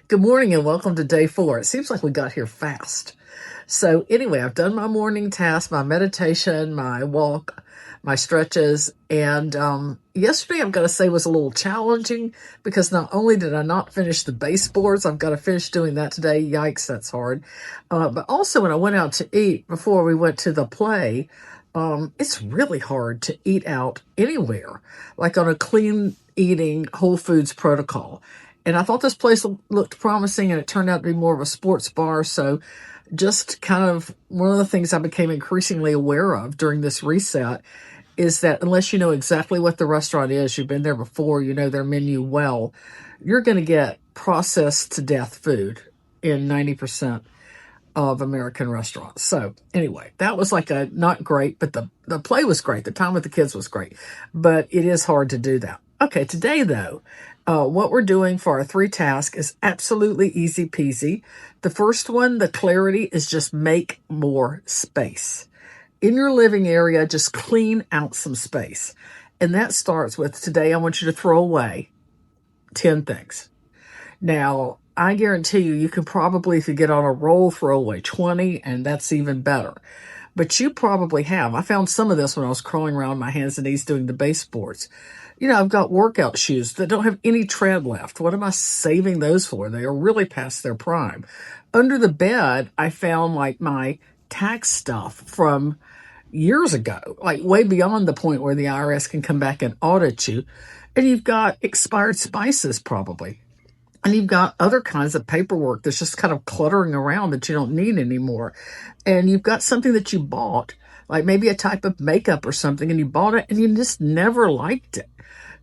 Good morning and welcome to day 4. It seems like we got here fast. So anyway, I've done my morning task, my meditation, my walk, my stretches, and yesterday I've got to say was a little challenging because not only did I not finish the baseboards, I've got to finish doing that today. Yikes, that's hard. But also when I went out to eat before we went to the play, it's really hard to eat out anywhere, like on a clean eating whole foods protocol. And I thought this place looked promising, and it turned out to be more of a sports bar. So just kind of one of the things I became increasingly aware of during this reset is that unless you know exactly what the restaurant is, you've been there before, you know their menu well, you're going to get processed to death food in 90% of American restaurants. So anyway, that was like a not great, but the play was great. The time with the kids was great, but it is hard to do that. Okay, today though, what we're doing for our 3 tasks is absolutely easy peasy. The first one, the clarity, is just make more space. In your living area, just clean out some space. And that starts with today, I want you to throw away 10 things. Now, I guarantee you can probably, if you get on a roll, throw away 20, and that's even better. But you probably have. I found some of this when I was crawling around on my hands and knees doing the baseboards. You know, I've got workout shoes that don't have any tread left. What am I saving those for? They are really past their prime. Under the bed, I found like my tax stuff from years ago, like way beyond the point where the IRS can come back and audit you. And you've got expired spices probably. And you've got other kinds of paperwork that's just kind of cluttering around that you don't need anymore. And you've got something that you bought, like maybe a type of makeup or something, and you bought it and you just never liked it.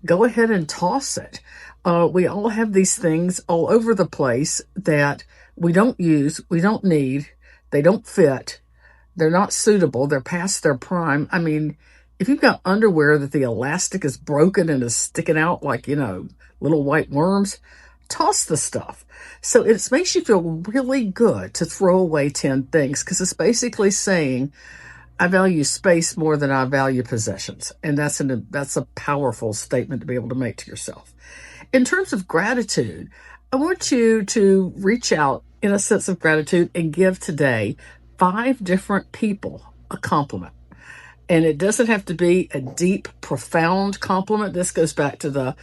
Go ahead and toss it. We all have these things all over the place that we don't use, we don't need, they don't fit, they're not suitable, they're past their prime. I mean, if you've got underwear that the elastic is broken and is sticking out like, little white worms, toss the stuff. So it makes you feel really good to throw away 10 things because it's basically saying, I value space more than I value possessions. And that's a powerful statement to be able to make to yourself. In terms of gratitude, I want you to reach out in a sense of gratitude and give today 5 different people a compliment. And it doesn't have to be a deep, profound compliment. This goes back to the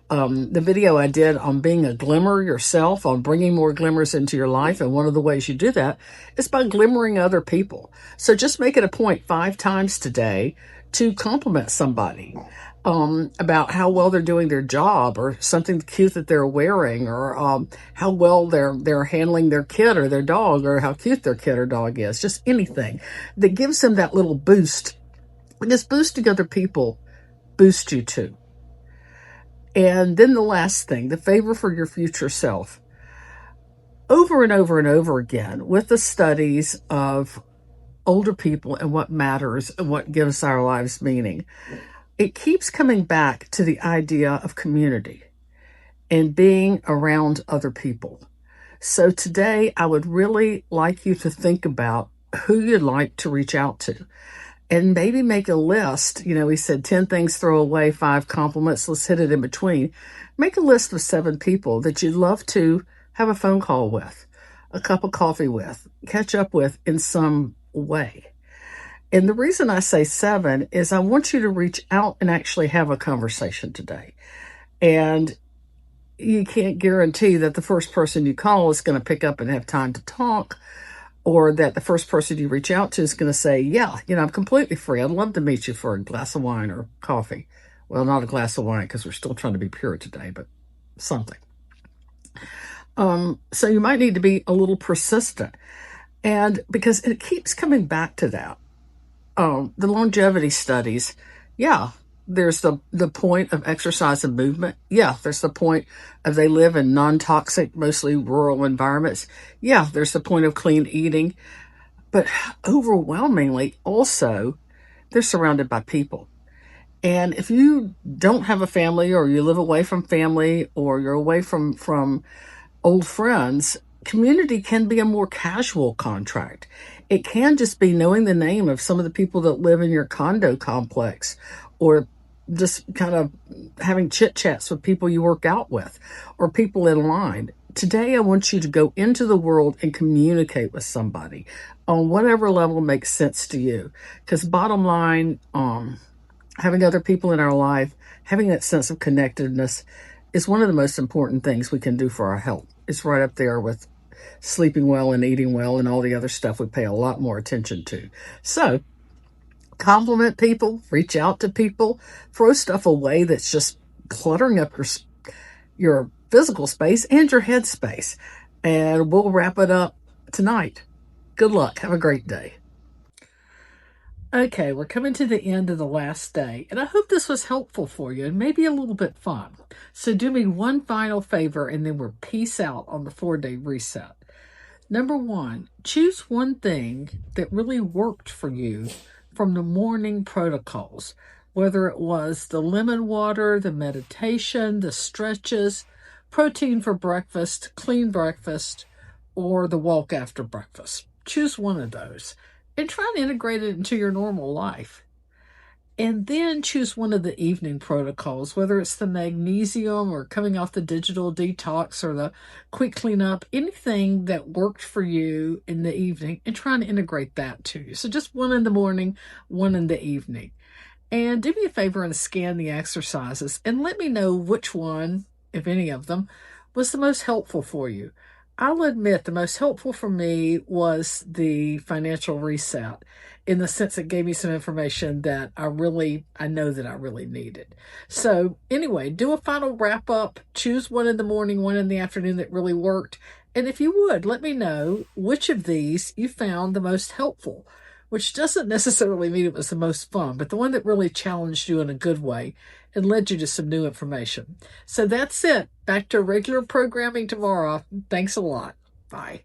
video I did on being a glimmer yourself, on bringing more glimmers into your life. And one of the ways you do that is by glimmering other people. So just make it a point 5 times today to compliment somebody about how well they're doing their job, or something cute that they're wearing, or how well they're handling their kid or their dog, or how cute their kid or dog is. Just anything that gives them that little boost. Because boosting other people boosts you too. And then the last thing, the favor for your future self. Over and over and over again, with the studies of older people and what matters and what gives our lives meaning, it keeps coming back to the idea of community and being around other people. So today, I would really like you to think about who you'd like to reach out to. And maybe make a list. We said 10 things, throw away 5 compliments. Let's hit it in between. Make a list of 7 people that you'd love to have a phone call with, a cup of coffee with, catch up with in some way. And the reason I say 7 is I want you to reach out and actually have a conversation today. And you can't guarantee that the first person you call is going to pick up and have time to talk, or that the first person you reach out to is going to say, yeah, I'm completely free. I'd love to meet you for a glass of wine or coffee. Well, not a glass of wine because we're still trying to be pure today, but something. So you might need to be a little persistent. And because it keeps coming back to that. The longevity studies, yeah, there's the point of exercise and movement. Yeah, there's the point of they live in non-toxic, mostly rural environments. Yeah, there's the point of clean eating. But overwhelmingly, also, they're surrounded by people. And if you don't have a family, or you live away from family, or you're away from old friends, community can be a more casual contract. It can just be knowing the name of some of the people that live in your condo complex, or just kind of having chit chats with people you work out with, or people in line. today I want you to go into the world and communicate with somebody on whatever level makes sense to you. Because bottom line, having other people in our life, having that sense of connectedness is one of the most important things we can do for our health. It's right up there with sleeping well and eating well and all the other stuff we pay a lot more attention to. So compliment people, reach out to people, throw stuff away that's just cluttering up your physical space and your head space. And we'll wrap it up tonight. Good luck. Have a great day. Okay, we're coming to the end of the last day, and I hope this was helpful for you and maybe a little bit fun. So do me one final favor, and then we're peace out on the 4-day reset. Number one, choose one thing that really worked for you from the morning protocols, whether it was the lemon water, the meditation, the stretches, protein for breakfast, clean breakfast, or the walk after breakfast. Choose one of those and try and integrate it into your normal life. And then choose one of the evening protocols, whether it's the magnesium or coming off the digital detox or the quick cleanup, anything that worked for you in the evening, and try and integrate that too. So just one in the morning, one in the evening. And do me a favor and scan the exercises and let me know which one, if any of them, was the most helpful for you. I'll admit the most helpful for me was the financial reset, in the sense it gave me some information that I know that I really needed. So anyway, do a final wrap up, choose one in the morning, one in the afternoon that really worked. And if you would, let me know which of these you found the most helpful, which doesn't necessarily mean it was the most fun, but the one that really challenged you in a good way and led you to some new information. So that's it. Back to regular programming tomorrow. Thanks a lot. Bye.